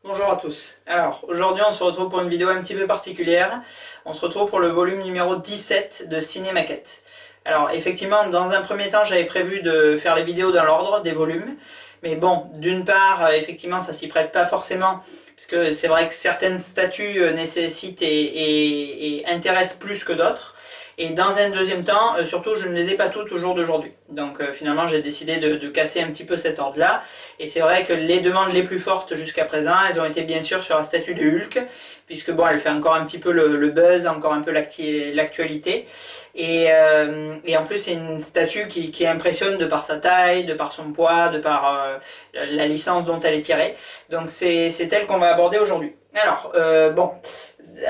Bonjour à tous. Alors, aujourd'hui on se retrouve pour une vidéo un petit peu particulière. On se retrouve pour le volume numéro 17 de Ciné Maquette. Alors, effectivement, dans un premier temps, j'avais prévu de faire les vidéos dans l'ordre des volumes. Mais bon, d'une part, effectivement, ça s'y prête pas forcément, parce que c'est vrai que certaines statues nécessitent et intéressent plus que d'autres. Et dans un deuxième temps, surtout, je ne les ai pas toutes au jour d'aujourd'hui. Donc finalement, j'ai décidé de casser un petit peu cet ordre-là. Et c'est vrai que les demandes les plus fortes jusqu'à présent, elles ont été bien sûr sur la statue de Hulk, puisque bon, elle fait encore un petit peu le buzz, encore un peu l'actualité. Et en plus, c'est une statue qui impressionne de par sa taille, de par son poids, de par la licence dont elle est tirée. Donc c'est elle qu'on va aborder aujourd'hui. Alors, bon...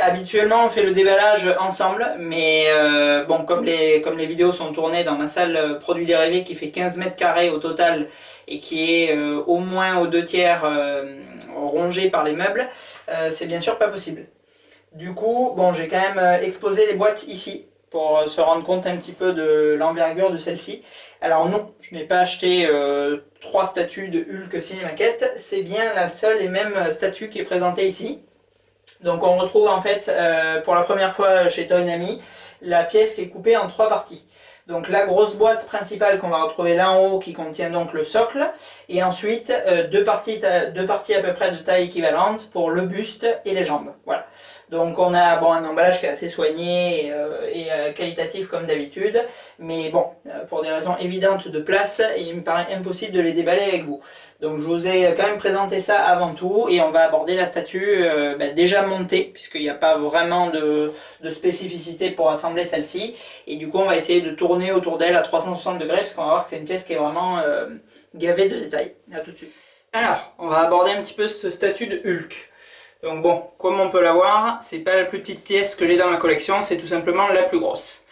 Habituellement on fait le déballage ensemble, mais bon, comme les vidéos sont tournées dans ma salle produits dérivés qui fait 15 mètres carrés au total et qui est au moins aux 2/3 rongée par les meubles, c'est bien sûr pas possible. Du coup, bon, j'ai quand même exposé les boîtes ici pour se rendre compte un petit peu de l'envergure de celle-ci. Alors non, je n'ai pas acheté 3 statues de Hulk Ciné Maquette, c'est bien la seule et même statue qui est présentée ici. Donc on retrouve en fait pour la première fois chez Toynami la pièce qui est coupée en 3 parties. Donc la grosse boîte principale qu'on va retrouver là en haut qui contient donc le socle, et ensuite deux parties à peu près de taille équivalente pour le buste et les jambes. Voilà. Donc on a bon, un emballage qui est assez soigné et qualitatif comme d'habitude, mais bon, pour des raisons évidentes de place, il me paraît impossible de les déballer avec vous. Donc je vous ai quand même présenté ça avant tout, et on va aborder la statue déjà montée, puisqu'il n'y a pas vraiment de spécificité pour assembler celle-ci, et du coup on va essayer de tourner autour d'elle à 360 degrés, parce qu'on va voir que c'est une pièce qui est vraiment gavée de détails. A tout de suite. Alors, on va aborder un petit peu cette statue de Hulk. Donc bon, comme on peut la voir, c'est pas la plus petite pièce que j'ai dans ma collection, c'est tout simplement la plus grosse.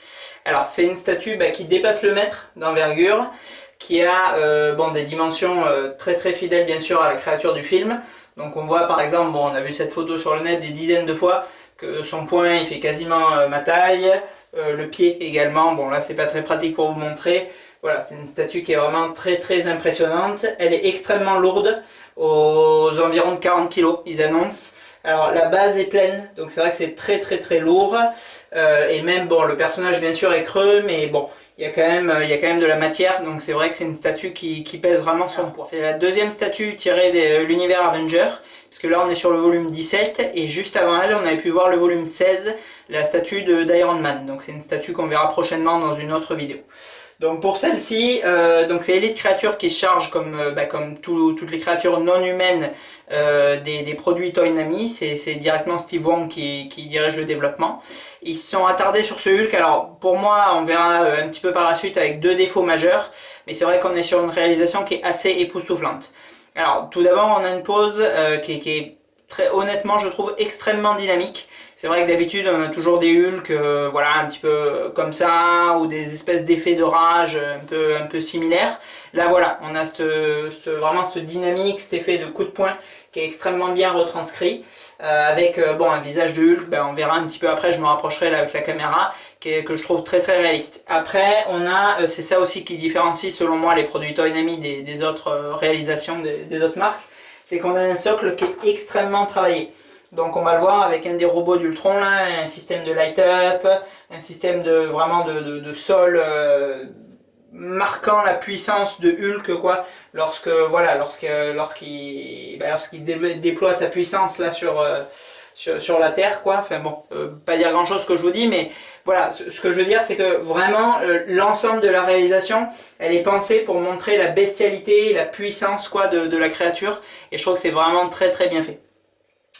Alors c'est une statue qui dépasse le mètre d'envergure, qui a bon, des dimensions très très fidèles bien sûr à la créature du film. Donc on voit par exemple, bon, on a vu cette photo sur le net des dizaines de fois, que son poing il fait quasiment ma taille, le pied également, bon là c'est pas très pratique pour vous montrer. Voilà, c'est une statue qui est vraiment très très impressionnante. Elle est extrêmement lourde, aux environs de 40 kg, ils annoncent. Alors la base est pleine, donc c'est vrai que c'est très très très lourd. Et même, bon, le personnage bien sûr est creux, mais bon, il y a quand même de la matière, donc c'est vrai que c'est une statue qui pèse vraiment son poids. C'est la deuxième statue tirée de l'univers Avenger, puisque là on est sur le volume 17, et juste avant elle on avait pu voir le volume 16, la statue d'Iron Man. Donc c'est une statue qu'on verra prochainement dans une autre vidéo. Donc pour celle-ci, donc c'est Elite Creature qui se charge comme toutes les créatures non humaines des produits Toynami. C'est directement Steve Wong qui dirige le développement. Ils se sont attardés sur ce Hulk. Alors pour moi, on verra un petit peu par la suite avec 2 défauts majeurs, mais c'est vrai qu'on est sur une réalisation qui est assez époustouflante. Alors tout d'abord, on a une pose qui est très honnêtement, je trouve extrêmement dynamique. C'est vrai que d'habitude on a toujours des Hulk voilà, un petit peu comme ça, ou des espèces d'effets de rage un peu similaires. Là voilà, on a vraiment cette dynamique, cet effet de coup de poing qui est extrêmement bien retranscrit, avec bon, un visage de Hulk, on verra un petit peu après, je me rapprocherai là avec la caméra, que je trouve très très réaliste. Après on a, c'est ça aussi qui différencie selon moi les produits Toynami des autres réalisations des autres marques, c'est qu'on a un socle qui est extrêmement travaillé. Donc on va le voir avec un des robots d'Ultron là, un système de light-up, un système de sol marquant la puissance de Hulk quoi, lorsqu'il déploie sa puissance là sur la Terre quoi. Enfin bon, pas dire grand chose ce que je vous dis, mais voilà, ce que je veux dire c'est que vraiment l'ensemble de la réalisation, elle est pensée pour montrer la bestialité, la puissance quoi de la créature, et je trouve que c'est vraiment très très bien fait.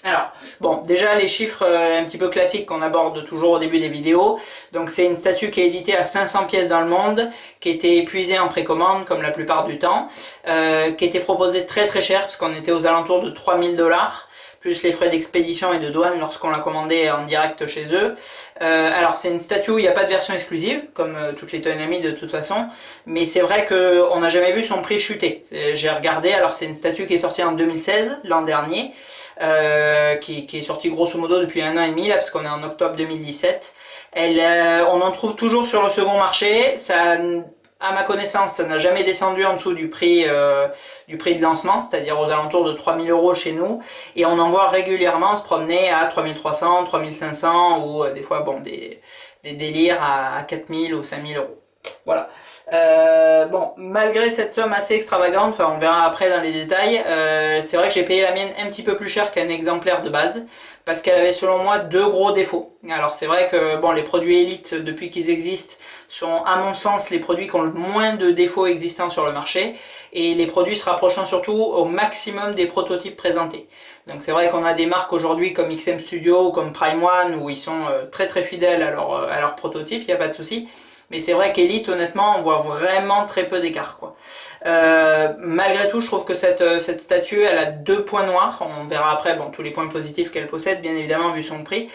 Alors, bon, déjà les chiffres un petit peu classiques qu'on aborde toujours au début des vidéos. Donc c'est une statue qui est éditée à 500 pièces dans le monde, qui a été épuisée en précommande comme la plupart du temps, qui a été proposée très très cher, parce qu'on était aux alentours de 3000 $, plus les frais d'expédition et de douane lorsqu'on l'a commandé en direct chez eux. Alors c'est une statue où il n'y a pas de version exclusive, comme toutes les Toynami de toute façon, mais c'est vrai qu'on n'a jamais vu son prix chuter. J'ai regardé, alors c'est une statue qui est sortie en 2016, l'an dernier, qui est sortie grosso modo depuis 1 an et demi, là, parce qu'on est en octobre 2017. On en trouve toujours sur le second marché, ça à ma connaissance, ça n'a jamais descendu en dessous du prix de lancement, c'est-à-dire aux alentours de 3000 € chez nous. Et on en voit régulièrement se promener à 3300, 3500 ou des fois bon, des délires à 4000 ou 5000 €. Voilà. Bon, malgré cette somme assez extravagante, enfin on verra après dans les détails, c'est vrai que j'ai payé la mienne un petit peu plus cher qu'un exemplaire de base, parce qu'elle avait selon moi deux gros défauts. Alors c'est vrai que bon, les produits Elite, depuis qu'ils existent, sont à mon sens les produits qui ont le moins de défauts existants sur le marché, et les produits se rapprochant surtout au maximum des prototypes présentés. Donc c'est vrai qu'on a des marques aujourd'hui comme XM Studio ou comme Prime One, où ils sont très très fidèles à leur prototype, il n'y a pas de souci. Mais c'est vrai qu'Elite, honnêtement, on voit vraiment très peu d'écart, quoi. Malgré tout, je trouve que cette statue, elle a deux points noirs. On verra après, bon, tous les points positifs qu'elle possède, bien évidemment, vu son prix.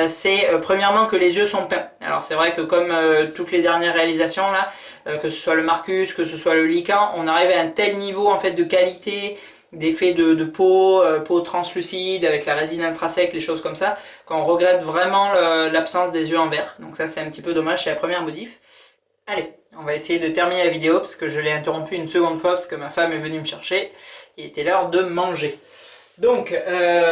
C'est premièrement que les yeux sont peints. Alors c'est vrai que comme toutes les dernières réalisations, là, que ce soit le Marcus, que ce soit le Lycan, on arrive à un tel niveau, en fait, de qualité, d'effet de peau, peau translucide avec la résine intrinsèque, les choses comme ça, qu'on regrette vraiment l'absence des yeux en vert. Donc ça c'est un petit peu dommage, c'est la première modif. Allez, on va essayer de terminer la vidéo parce que je l'ai interrompu une seconde fois parce que ma femme est venue me chercher. Il était l'heure de manger. Donc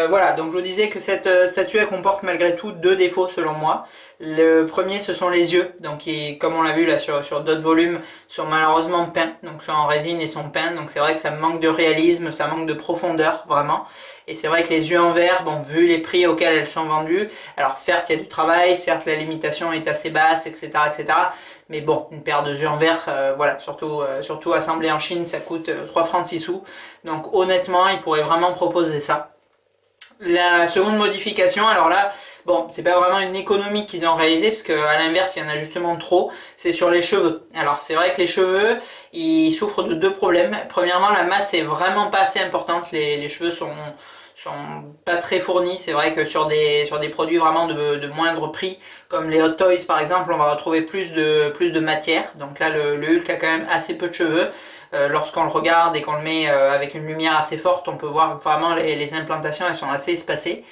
voilà, donc je vous disais que cette statue elle comporte malgré tout deux défauts selon moi. Le premier ce sont les yeux, donc qui, comme on l'a vu là sur d'autres volumes, sont malheureusement peints, donc sont en résine et sont peints, donc c'est vrai que ça manque de réalisme, ça manque de profondeur vraiment. Et c'est vrai que les yeux en verre, bon vu les prix auxquels elles sont vendues, alors certes il y a du travail, certes la limitation est assez basse, etc. etc. Mais bon, une paire de yeux en verre, voilà, surtout assemblée en Chine, ça coûte 3 francs 6 sous. Donc honnêtement, ils pourraient vraiment proposer ça. La seconde modification, alors là, bon, c'est pas vraiment une économie qu'ils ont réalisée, parce qu'à l'inverse, il y en a justement trop, c'est sur les cheveux. Alors c'est vrai que les cheveux, ils souffrent de deux problèmes. Premièrement, la masse est vraiment pas assez importante, les cheveux sont pas très fournis. C'est vrai que sur des produits vraiment de moindre prix, comme les Hot Toys par exemple, on va retrouver plus de matière. Donc là, le Hulk a quand même assez peu de cheveux. Lorsqu'on le regarde et qu'on le met avec une lumière assez forte, on peut voir vraiment les implantations, elles sont assez espacées.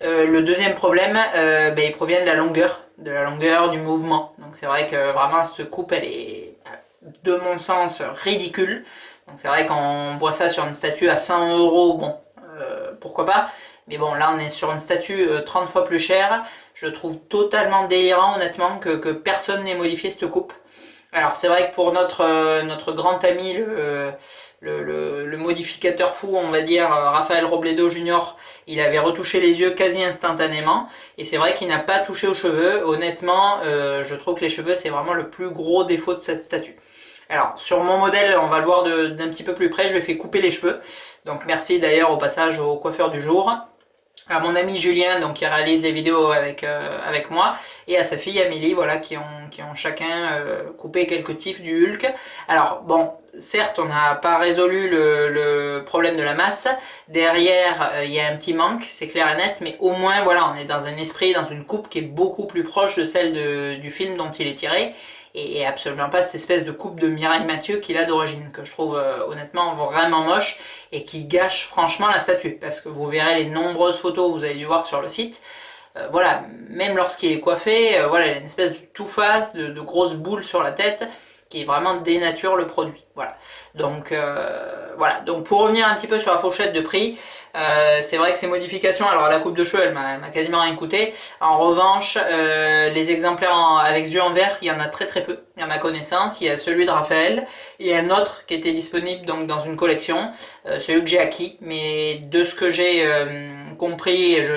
Le deuxième problème, il provient de la longueur du mouvement. Donc c'est vrai que vraiment cette coupe, elle est, de mon sens, ridicule. Donc c'est vrai qu'on voit ça sur une statue à 100 €, bon, pourquoi pas. Mais bon, là on est sur une statue 30 fois plus chère. Je trouve totalement délirant honnêtement que personne n'ait modifié cette coupe. Alors c'est vrai que pour notre grand ami, le modificateur fou, on va dire, Raphaël Robledo Jr., il avait retouché les yeux quasi instantanément. Et c'est vrai qu'il n'a pas touché aux cheveux. Honnêtement, je trouve que les cheveux, c'est vraiment le plus gros défaut de cette statue. Alors, sur mon modèle, on va le voir d'un petit peu plus près, je lui ai fait couper les cheveux. Donc merci d'ailleurs au passage au coiffeur du jour, à mon ami Julien, donc qui réalise les vidéos avec moi, et à sa fille Amélie, voilà, qui ont chacun coupé quelques tifs du Hulk. Alors bon, certes on n'a pas résolu le problème de la masse, derrière il y a un petit manque, c'est clair et net, mais au moins voilà, on est dans un esprit, dans une coupe qui est beaucoup plus proche de celle du film dont il est tiré, et absolument pas cette espèce de coupe de Mireille Mathieu qu'il a d'origine, que je trouve honnêtement vraiment moche et qui gâche franchement la statue, parce que vous verrez les nombreuses photos que vous avez dû voir sur le site, voilà, même lorsqu'il est coiffé, voilà, il a une espèce de tout-face, de grosses boules sur la tête, qui vraiment dénature le produit. Voilà. Donc voilà. Donc pour revenir un petit peu sur la fourchette de prix, c'est vrai que ces modifications, alors la coupe de cheveux, elle m'a quasiment rien coûté. En revanche, les exemplaires avec yeux en vert, il y en a très très peu, à ma connaissance. Il y a celui de Raphaël et un autre qui était disponible donc dans une collection, celui que j'ai acquis. Mais de ce que j'ai compris, et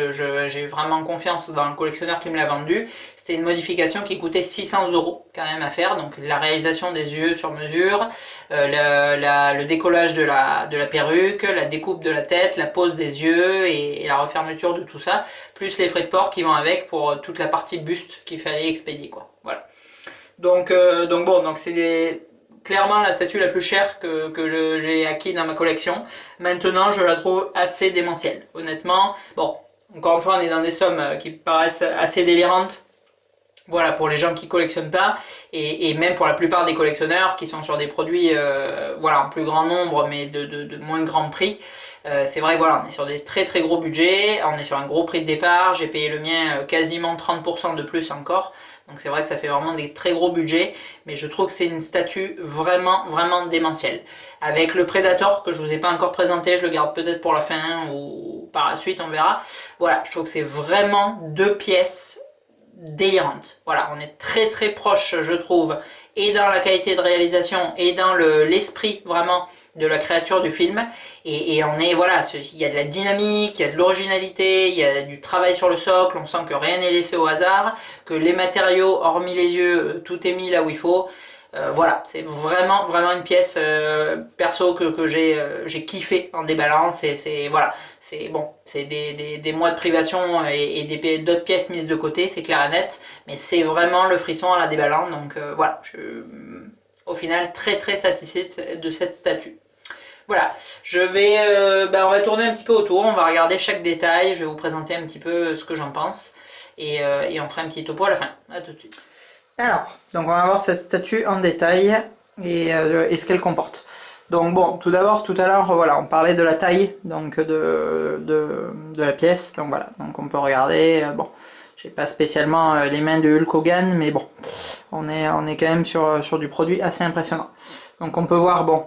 j'ai vraiment confiance dans le collectionneur qui me l'a vendu, c'était une modification qui coûtait 600 € quand même à faire, donc la réalisation des yeux sur mesure, le décollage de la perruque, la découpe de la tête, la pose des yeux et la refermeture de tout ça, plus les frais de port qui vont avec pour toute la partie buste qu'il fallait expédier, quoi. Voilà. Donc bon, donc c'est clairement la statue la plus chère que j'ai acquis dans ma collection. Maintenant, je la trouve assez démentielle, honnêtement. Bon, encore une fois, on est dans des sommes qui paraissent assez délirantes. Voilà, pour les gens qui collectionnent pas, et même pour la plupart des collectionneurs qui sont sur des produits voilà, en plus grand nombre mais de moins grand prix. C'est vrai que voilà, on est sur des très très gros budgets, on est sur un gros prix de départ, j'ai payé le mien quasiment 30% de plus encore, donc c'est vrai que ça fait vraiment des très gros budgets, mais je trouve que c'est une statue vraiment vraiment démentielle. Avec le Predator que je vous ai pas encore présenté, je le garde peut-être pour la fin ou par la suite, on verra. Voilà, je trouve que c'est vraiment deux pièces délirante. Voilà, on est très très proche, je trouve, et dans la qualité de réalisation et dans l'esprit vraiment de la créature du film. Et on est, voilà, il y a de la dynamique, il y a de l'originalité, il y a du travail sur le socle, on sent que rien n'est laissé au hasard, que les matériaux, hormis les yeux, tout est mis là où il faut. Voilà, c'est vraiment vraiment une pièce perso que j'ai kiffé en déballant. C'est voilà, c'est bon, c'est des mois de privation et d'autres pièces mises de côté, c'est clair et net, mais c'est vraiment le frisson à la déballant. Donc voilà, au final très très satisfait de cette statue. Voilà, je vais, on va tourner un petit peu autour, on va regarder chaque détail, je vais vous présenter un petit peu ce que j'en pense et on fera un petit topo à la fin. À tout de suite. Alors, donc on va voir cette statue en détail et ce qu'elle comporte. Donc bon, tout d'abord, tout à l'heure, voilà, on parlait de la taille donc de la pièce. Donc voilà, donc on peut regarder. Bon, j'ai pas spécialement les mains de Hulk Hogan, mais bon, on est quand même sur du produit assez impressionnant. Donc on peut voir, bon,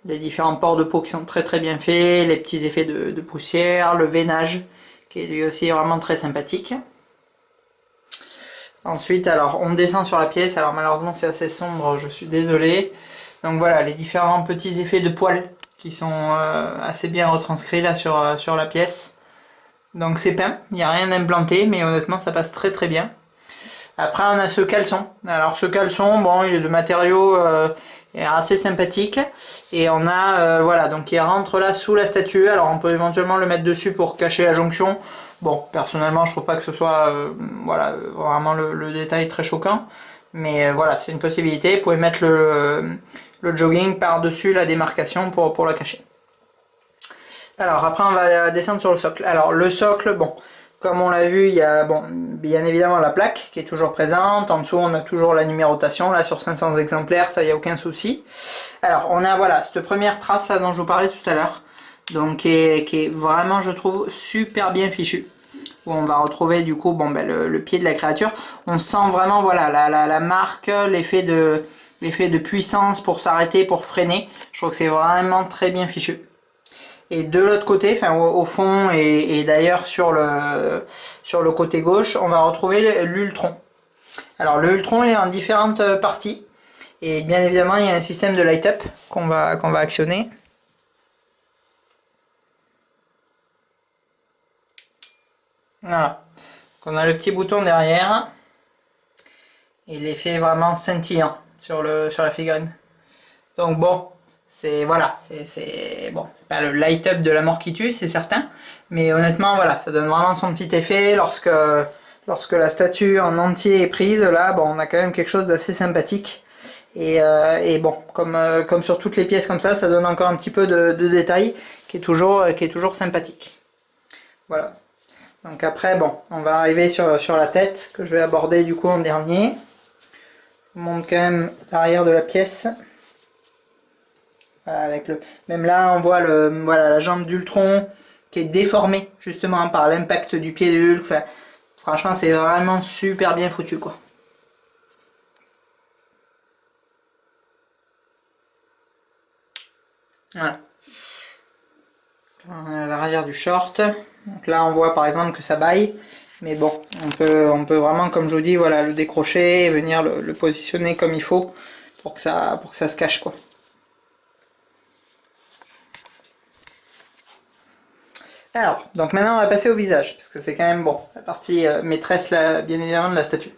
les différents pores de peau qui sont très très bien faits, les petits effets de poussière, le veinage qui est lui aussi vraiment très sympathique. Ensuite, alors on descend sur la pièce, alors malheureusement c'est assez sombre, je suis désolé. Donc voilà, les différents petits effets de poils qui sont assez bien retranscrits là sur la pièce. Donc c'est peint, il n'y a rien d'implanté, mais honnêtement ça passe très très bien. Après on a ce caleçon, alors ce caleçon, bon il est de matériaux assez sympathique. Et on a, voilà, donc il rentre là sous la statue, alors on peut éventuellement le mettre dessus pour cacher la jonction. Bon, personnellement, je trouve pas que ce soit voilà, vraiment le détail très choquant. Mais voilà, c'est une possibilité. Vous pouvez mettre le jogging par-dessus la démarcation pour la cacher. Alors après, on va descendre sur le socle. Alors le socle, bon, comme on l'a vu, il y a bon, bien évidemment la plaque qui est toujours présente. En dessous, on a toujours la numérotation. Là, sur 500 exemplaires, ça, il n'y a aucun souci. Alors, on a voilà, cette première trace là dont je vous parlais tout à l'heure. Donc qui est vraiment, je trouve, super bien fichu. Où on va retrouver du coup bon, le pied de la créature. On sent vraiment voilà, la marque, l'effet de puissance pour s'arrêter, pour freiner. Je trouve que c'est vraiment très bien fichu. Et de l'autre côté, enfin au fond et d'ailleurs sur le côté gauche, on va retrouver l'Ultron. Alors le Ultron est en différentes parties. Et bien évidemment, il y a un système de light-up qu'on va actionner. Voilà. Donc on a le petit bouton derrière. Et l'effet vraiment scintillant sur la figurine. Donc bon, c'est voilà, c'est bon, c'est pas le light-up de la mort qui tue, c'est certain. Mais honnêtement, voilà, ça donne vraiment son petit effet lorsque la statue en entier est prise. Là, bon, on a quand même quelque chose d'assez sympathique. Et bon, comme sur toutes les pièces comme ça donne encore un petit peu de détail qui est toujours sympathique. Voilà. Donc après, bon, on va arriver sur la tête que je vais aborder du coup en dernier. Je vous montre quand même l'arrière de la pièce. Voilà, même là, on voit voilà, la jambe d'Ultron qui est déformée justement par l'impact du pied de Hulk. Enfin, franchement, c'est vraiment super bien foutu, quoi. Voilà. L'arrière du short. Donc là on voit par exemple que ça baille. Mais bon, on peut vraiment, comme je vous dis, voilà, le décrocher et venir le positionner comme il faut pour que ça se cache, quoi. Alors, donc maintenant on va passer au visage, parce que c'est quand même bon, la partie maîtresse là, bien évidemment de la statue.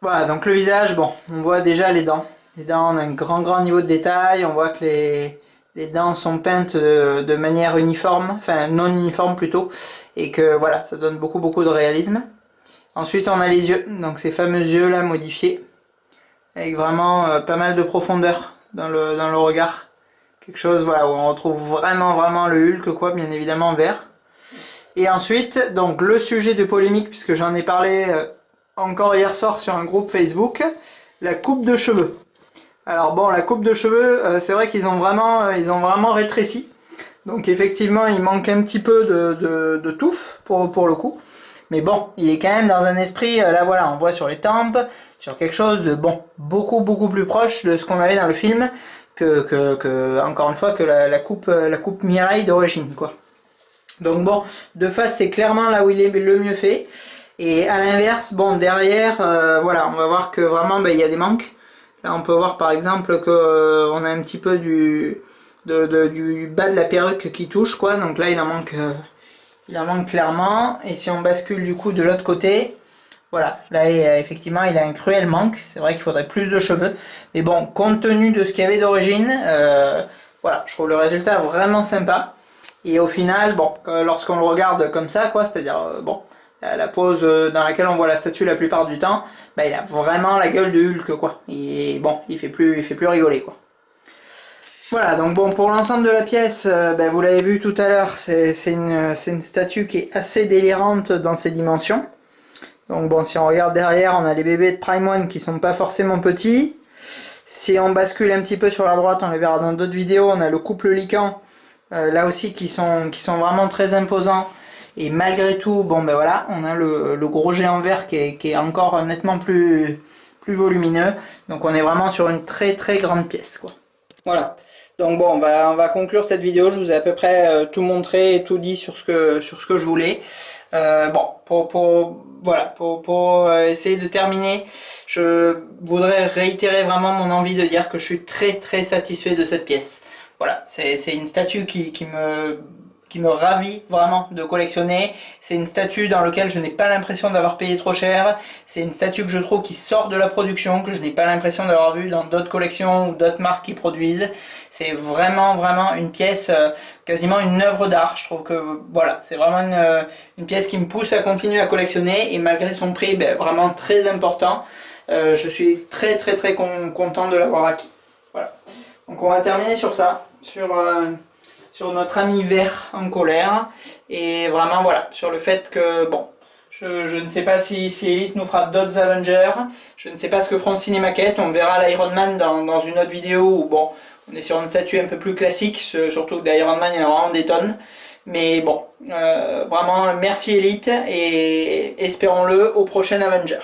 Voilà, donc le visage, bon, on voit déjà les dents. Les dents, on a un grand niveau de détail, on voit que les dents sont peintes de manière uniforme, enfin non uniforme plutôt, et que voilà, ça donne beaucoup de réalisme. Ensuite on a les yeux, donc ces fameux yeux là modifiés, avec vraiment pas mal de profondeur dans le regard. Quelque chose voilà, où on retrouve vraiment le Hulk, quoi, bien évidemment en vert. Et ensuite, donc le sujet de polémique, puisque j'en ai parlé encore hier soir sur un groupe Facebook, la coupe de cheveux. Alors bon, la coupe de cheveux, c'est vrai qu'ils ont vraiment rétréci. Donc effectivement, il manque un petit peu de touffe pour le coup. Mais bon, il est quand même dans un esprit, là voilà, on voit sur les tempes, sur quelque chose de bon, beaucoup plus proche de ce qu'on avait dans le film encore une fois, que la coupe Mirai d'origine, quoi. Donc bon, de face, c'est clairement là où il est le mieux fait. Et à l'inverse, bon, derrière, voilà, on va voir que vraiment, il y a des manques. Là, on peut voir par exemple que on a un petit peu du bas de la perruque qui touche, quoi. Donc là, il en manque clairement. Et si on bascule du coup de l'autre côté, voilà, là effectivement il a un cruel manque. C'est vrai qu'il faudrait plus de cheveux. Mais bon, compte tenu de ce qu'il y avait d'origine, voilà, je trouve le résultat vraiment sympa. Et au final, bon, lorsqu'on le regarde comme ça, quoi, c'est-à-dire, bon, la pose dans laquelle on voit la statue la plupart du temps, il a vraiment la gueule de Hulk, quoi. Et bon, il fait plus rigoler, quoi. Voilà, donc bon, pour l'ensemble de la pièce, vous l'avez vu tout à l'heure, c'est une statue qui est assez délirante dans ses dimensions. Donc bon, si on regarde derrière, on a les bébés de Prime One qui sont pas forcément petits. Si on bascule un petit peu sur la droite, on les verra dans d'autres vidéos, on a le couple Lycan, là aussi qui sont vraiment très imposants. Et malgré tout, bon voilà, on a le gros géant vert qui est encore nettement plus volumineux. Donc on est vraiment sur une très grande pièce, quoi. Voilà. Donc bon, on va conclure cette vidéo. Je vous ai à peu près tout montré et tout dit sur ce que je voulais. Bon, pour essayer de terminer, je voudrais réitérer vraiment mon envie de dire que je suis très satisfait de cette pièce. Voilà, c'est une statue qui me ravit vraiment de collectionner. C'est une statue dans laquelle je n'ai pas l'impression d'avoir payé trop cher. C'est une statue que je trouve qui sort de la production, que je n'ai pas l'impression d'avoir vu dans d'autres collections ou d'autres marques qui produisent. C'est vraiment une pièce, quasiment une œuvre d'art. Je trouve que voilà, c'est vraiment une pièce qui me pousse à continuer à collectionner, et malgré son prix vraiment très important, je suis très content de l'avoir acquis. Voilà. Donc on va terminer sur ça, sur notre ami vert en colère, et vraiment voilà, sur le fait que bon, je ne sais pas si Elite nous fera d'autres Avengers, je ne sais pas ce que feront Cinemaquette, on verra l'Iron Man dans une autre vidéo où bon, on est sur une statue un peu plus classique, surtout que d'Iron Man il y en a vraiment des tonnes, mais bon, vraiment merci Elite, et espérons-le au prochain Avenger.